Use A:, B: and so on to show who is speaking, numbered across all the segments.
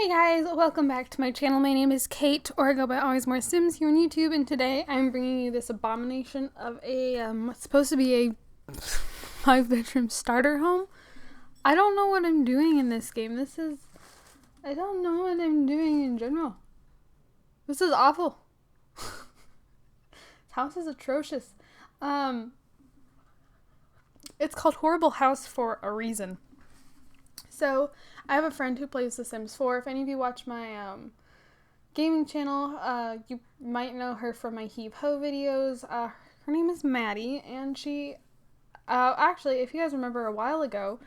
A: Hey guys, welcome back to my channel. My name is Kate, or I go by AlwaysMoreSims here on YouTube, and today I'm bringing you this abomination of a, what's supposed to be a 5-bedroom starter home. I don't know what I'm doing in this game. I don't know what I'm doing in general. This is awful. This house is atrocious. It's called Horrible House for a reason. So, I have a friend who plays The Sims 4. If any of you watch my gaming channel, you might know her from my Heave Ho videos. Her name is Maddie, and she, actually, if you guys remember a while ago,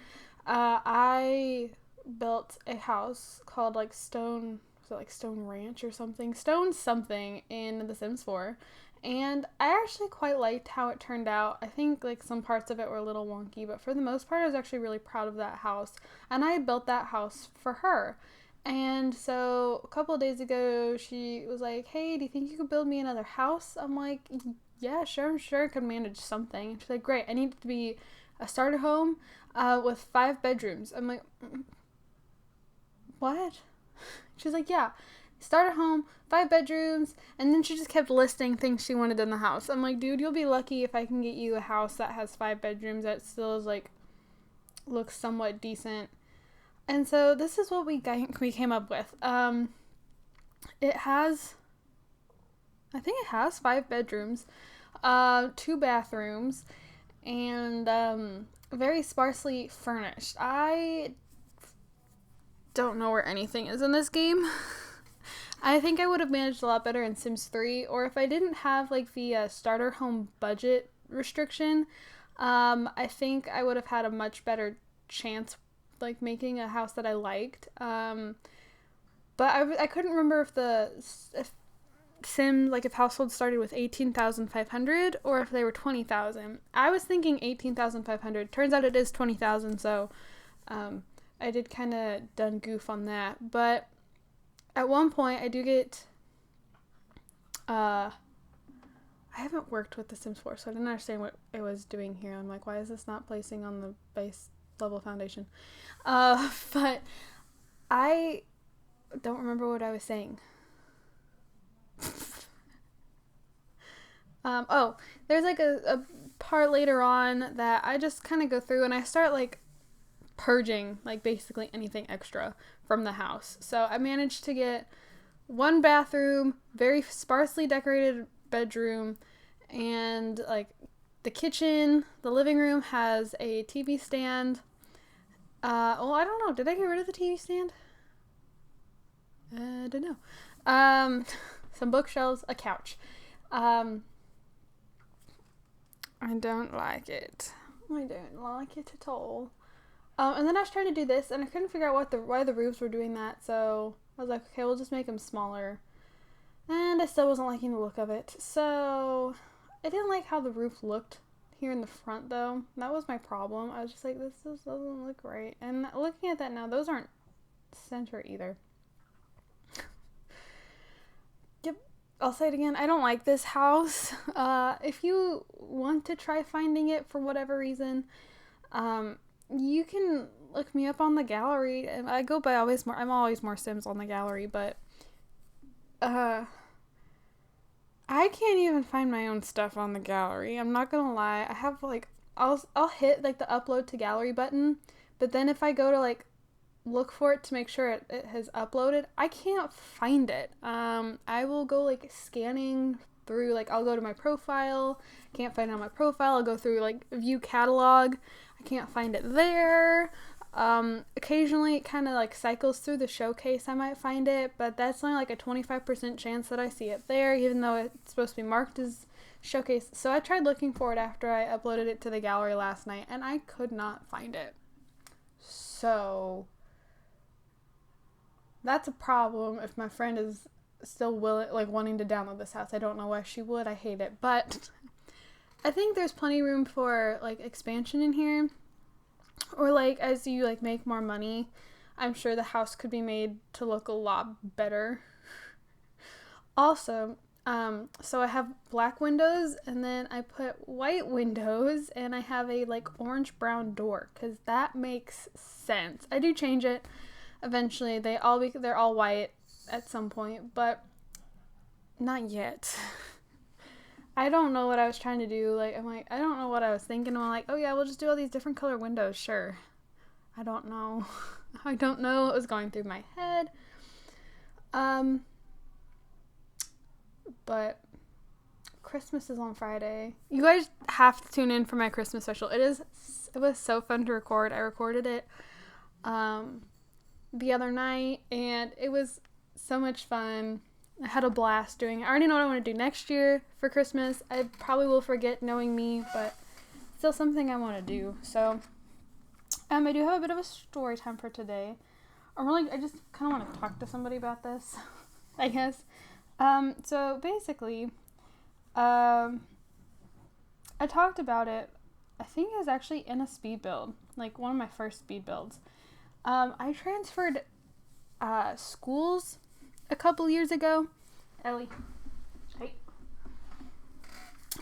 A: I built a house called Stone Ranch or something? Stone something in The Sims 4. And I actually quite liked how it turned out. I think some parts of it were a little wonky, but for the most part I was actually really proud of that house. And I built that house for her. And so a couple of days ago she was like, hey, do you think you could build me another house? I'm like, yeah, sure, I'm sure I could manage something. And she's like, great, I need it to be a starter home with 5 bedrooms. I'm like, what? She's like, yeah. Starter home, 5 bedrooms, and then she just kept listing things she wanted in the house. I'm like, dude, you'll be lucky if I can get you a house that has 5 bedrooms that still is looks somewhat decent. And so this is what we came up with. I think it has 5 bedrooms, 2 bathrooms, and very sparsely furnished. I don't know where anything is in this game. I think I would have managed a lot better in Sims 3, or if I didn't have the starter home budget restriction, I think I would have had a much better chance making a house that I liked. But I couldn't remember if households started with 18,500 or if they were 20,000. I was thinking 18,500. Turns out it is 20,000, so I did kind of done goof on that. But at one point, I do get, I haven't worked with The Sims 4, so I didn't understand what it was doing here. I'm like, why is this not placing on the base level foundation? But I don't remember what I was saying. There's a part later on that I just kind of go through and I start purging basically anything extra from the house. So I managed to get 1 bathroom, very sparsely decorated bedroom, and the kitchen. The living room has a TV stand. I don't know, did I get rid of the TV stand? I don't know. Some bookshelves, a couch. I don't like it. I don't like it at all. And then I was trying to do this, and I couldn't figure out why the roofs were doing that, so I was like, okay, we'll just make them smaller. And I still wasn't liking the look of it. So I didn't like how the roof looked here in the front, though. That was my problem. I was just like, this just doesn't look right. And looking at that now, those aren't center either. Yep, I'll say it again. I don't like this house. If you want to try finding it for whatever reason, you can look me up on the gallery. I go by I'm AlwaysMoreSims on the gallery, but I can't even find my own stuff on the gallery. I'm not gonna lie. I have I'll hit the upload to gallery button, but then if I go to look for it to make sure it has uploaded, I can't find it. I will go scanning through, I'll go to my profile, can't find it on my profile. I'll go through view catalog, I can't find it there. Occasionally it kind of cycles through the showcase, I might find it, but that's only a 25% chance that I see it there, even though it's supposed to be marked as showcase. So I tried looking for it after I uploaded it to the gallery last night, and I could not find it. So that's a problem if my friend is still wanting to download this house. I don't know why she would. I hate it, but I think there's plenty of room for expansion in here, or as you make more money, I'm sure the house could be made to look a lot better. Also, so I have black windows, and then I put white windows, and I have a orange brown door, because that makes sense. I do change it. Eventually, they're all white at some point, but not yet. I don't know what I was trying to do. Like, I'm like, I don't know what I was thinking. I'm like, oh yeah, we'll just do all these different color windows. Sure. I don't know. I don't know what was going through my head. But Christmas is on Friday. You guys have to tune in for my Christmas special. It was so fun to record. I recorded it the other night, and it was so much fun. I had a blast doing it. I already know what I want to do next year for Christmas. I probably will forget, knowing me, but still something I want to do. So, I do have a bit of a story time for today. I just kind of want to talk to somebody about this, I guess. So basically, I talked about it. I think it was actually in a speed build, like one of my first speed builds. I transferred schools a couple years ago. Ellie, hey.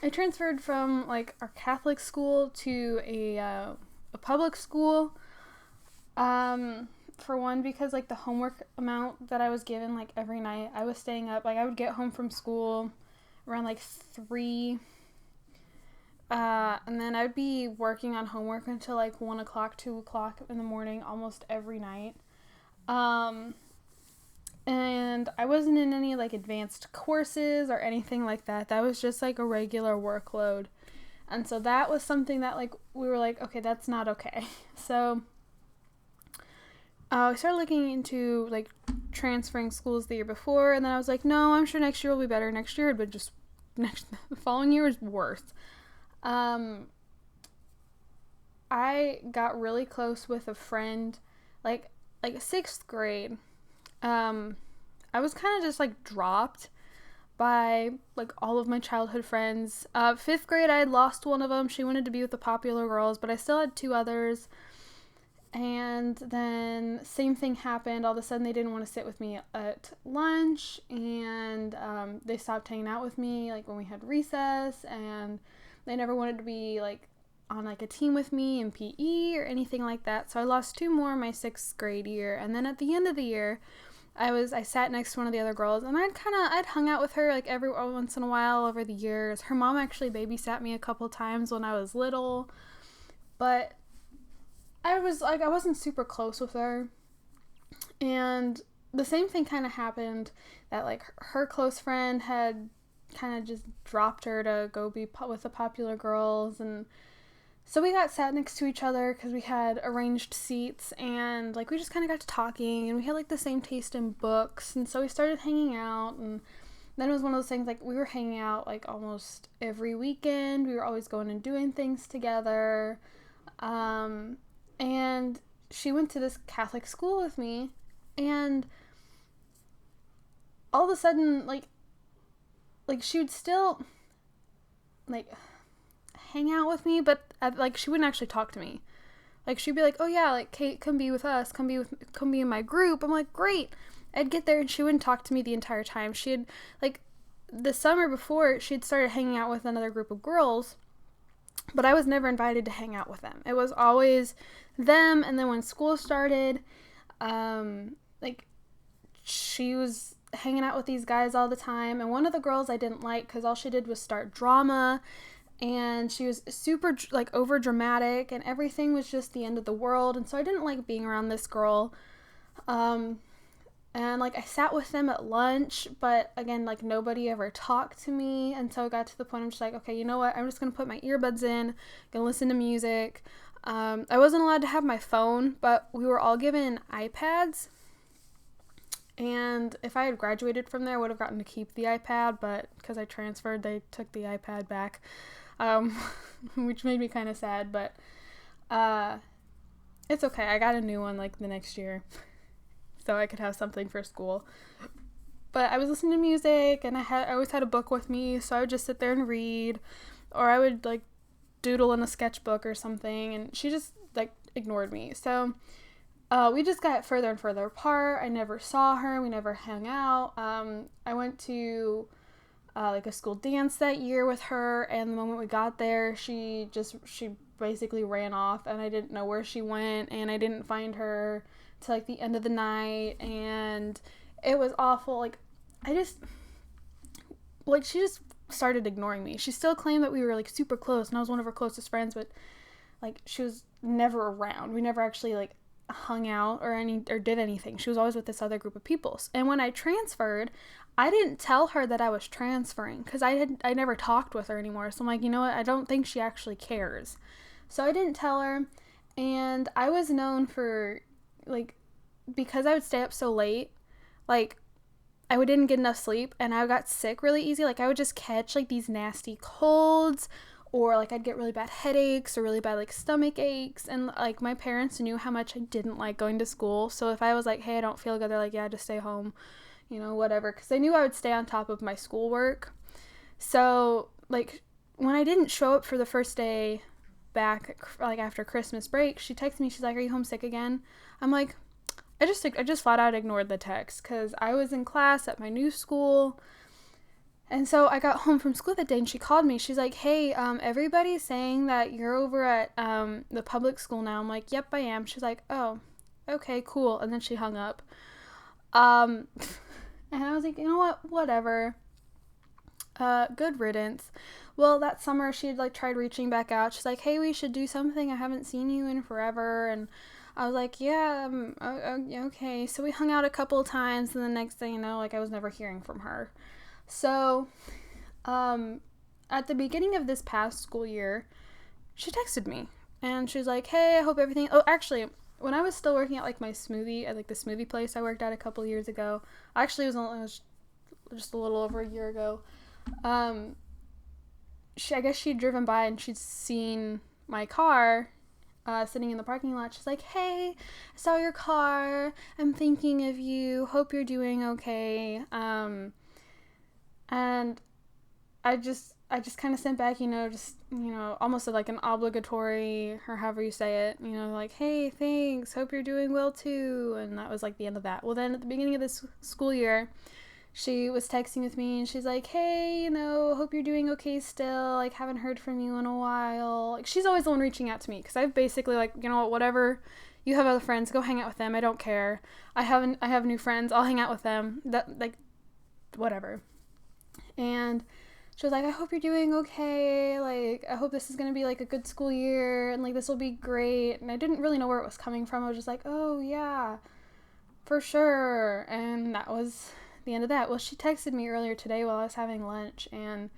A: I transferred from like our Catholic school to a public school. For one, because like the homework amount that I was given like every night, I was staying up. Like I would get home from school around like 3, and then I'd be working on homework until like 1 o'clock, 2 o'clock in the morning almost every night. And I wasn't in any like advanced courses or anything like that. That was just like a regular workload. And so that was something that like we were like, okay, that's not okay. So I started looking into like transferring schools the year before, and then I was like, no, I'm sure next year will be better. Next year, but just the following year was worse. I got really close with a friend, like 6th grade. I was kind of just like dropped by like all of my childhood friends. 5th grade, I had lost one of them. She wanted to be with the popular girls, but I still had 2 others. And then same thing happened. All of a sudden, they didn't want to sit with me at lunch, and they stopped hanging out with me like when we had recess, and they never wanted to be like on like a team with me in PE or anything like that. So I lost 2 more my 6th grade year, and then at the end of the year, I sat next to one of the other girls, and I'd hung out with her like every once in a while over the years. Her mom actually babysat me a couple times when I was little, but I wasn't super close with her. And the same thing kind of happened, that like her close friend had kind of just dropped her to go be with the popular girls, and so we got sat next to each other because we had arranged seats, and like we just kind of got to talking, and we had like the same taste in books, and so we started hanging out. And then it was one of those things, like we were hanging out like almost every weekend. We were always going and doing things together. And she went to this Catholic school with me, and all of a sudden, like she would still, like, hang out with me, but, like, she wouldn't actually talk to me. Like, she'd be like, oh, yeah, like, Kate, come be with us, come be in my group. I'm like, great. I'd get there, and she wouldn't talk to me the entire time. She had, like, the summer before, she'd started hanging out with another group of girls, but I was never invited to hang out with them. It was always them, and then when school started, like, she was hanging out with these guys all the time, and one of the girls I didn't like, because all she did was start drama, and she was super, like, over dramatic, and everything was just the end of the world, and so I didn't like being around this girl. And, like, I sat with them at lunch, but, again, like, nobody ever talked to me, and so I got to the point I'm just like, okay, you know what, I'm just going to put my earbuds in, gonna listen to music. I wasn't allowed to have my phone, but we were all given iPads, and if I had graduated from there, I would have gotten to keep the iPad, but because I transferred, they took the iPad back, which made me kind of sad, but it's okay. I got a new one, like, the next year, so I could have something for school. But I was listening to music, and I always had a book with me, so I would just sit there and read, or I would, like, doodle in a sketchbook or something, and she just, like, ignored me. So we just got further and further apart. I never saw her. We never hung out. I went to like a school dance that year with her, and the moment we got there, she basically ran off, and I didn't know where she went, and I didn't find her to like the end of the night, and it was awful. Like she just started ignoring me. She still claimed that we were like super close and I was one of her closest friends, but like she was never around. We never actually like hung out or did anything. She was always with this other group of people. And when I transferred, I didn't tell her that I was transferring because I never talked with her anymore. So I'm like, you know what? I don't think she actually cares. So I didn't tell her, and I was known for like, because I would stay up so late, like I didn't get enough sleep and I got sick really easy. Like I would just catch like these nasty colds, or like I'd get really bad headaches or really bad like stomach aches, and like my parents knew how much I didn't like going to school. So if I was like, hey, I don't feel good, they're like, yeah, just stay home, you know, whatever, because they knew I would stay on top of my schoolwork. So like when I didn't show up for the first day back like after Christmas break, she texted me, she's like, are you homesick again? I'm like, I just flat out ignored the text because I was in class at my new school. And so I got home from school that day and she called me. She's like, hey, everybody's saying that you're over at the public school now. I'm like, yep, I am. She's like, oh, okay, cool. And then she hung up. And I was like, you know what? Whatever. Good riddance. Well, that summer she had like tried reaching back out. She's like, hey, we should do something. I haven't seen you in forever. And I was like, yeah, okay. So we hung out a couple of times, and the next thing you know, like I was never hearing from her. So, at the beginning of this past school year, she texted me, and she was like, hey, I hope everything, oh, actually, when I was still working at, like, the smoothie place I worked at a couple years ago, actually, it was just a little over a year ago, I guess she'd driven by, and she'd seen my car, sitting in the parking lot. She's like, hey, I saw your car, I'm thinking of you, hope you're doing okay, and I just kind of sent back, almost like an obligatory, or however you say it, like, hey, thanks, hope you're doing well too, and that was like the end of that. Well, then at the beginning of this school year, she was texting with me, and she's like, hey, hope you're doing okay still, like, haven't heard from you in a while. Like, she's always the one reaching out to me, because I've basically, like, you know what, whatever, you have other friends, go hang out with them, I don't care. I have new friends, I'll hang out with them, that, like, whatever. And she was like, I hope you're doing okay, like, I hope this is going to be, like, a good school year, and, like, this will be great. And I didn't really know where it was coming from. I was just like, oh, yeah, for sure. And that was the end of that. Well, she texted me earlier today while I was having lunch, and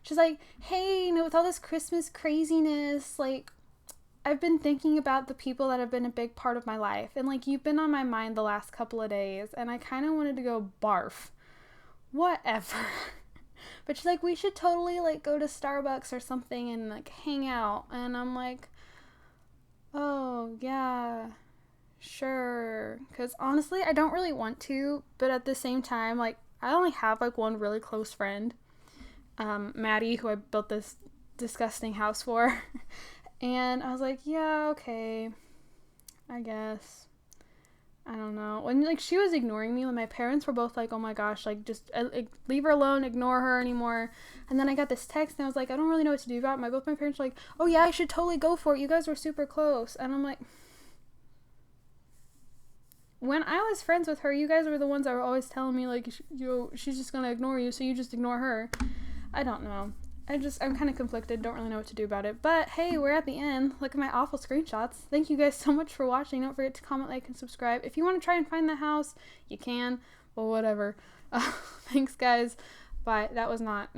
A: she's like, hey, with all this Christmas craziness, like, I've been thinking about the people that have been a big part of my life, and, like, you've been on my mind the last couple of days, and I kind of wanted to go barf. Whatever. But she's like, we should totally, like, go to Starbucks or something and, like, hang out. And I'm like, oh, yeah, sure. Because, honestly, I don't really want to. But at the same time, like, I only have, like, one really close friend, Maddie, who I built this disgusting house for. And I was like, yeah, okay, I guess. I don't know. When, like, she was ignoring me, when my parents were both like, oh my gosh, like, just leave her alone, ignore her anymore. And then I got this text, and I was like, I don't really know what to do about it. Both my parents were like, oh yeah, I should totally go for it. You guys were super close. And I'm like, when I was friends with her, you guys were the ones that were always telling me, like, she's just gonna ignore you, so you just ignore her. I don't know. I'm kind of conflicted, don't really know what to do about it. But hey, we're at the end. Look at my awful screenshots. Thank you guys so much for watching. Don't forget to comment, like, and subscribe. If you want to try and find the house, you can. Well, whatever. Thanks, guys. Bye. That was not...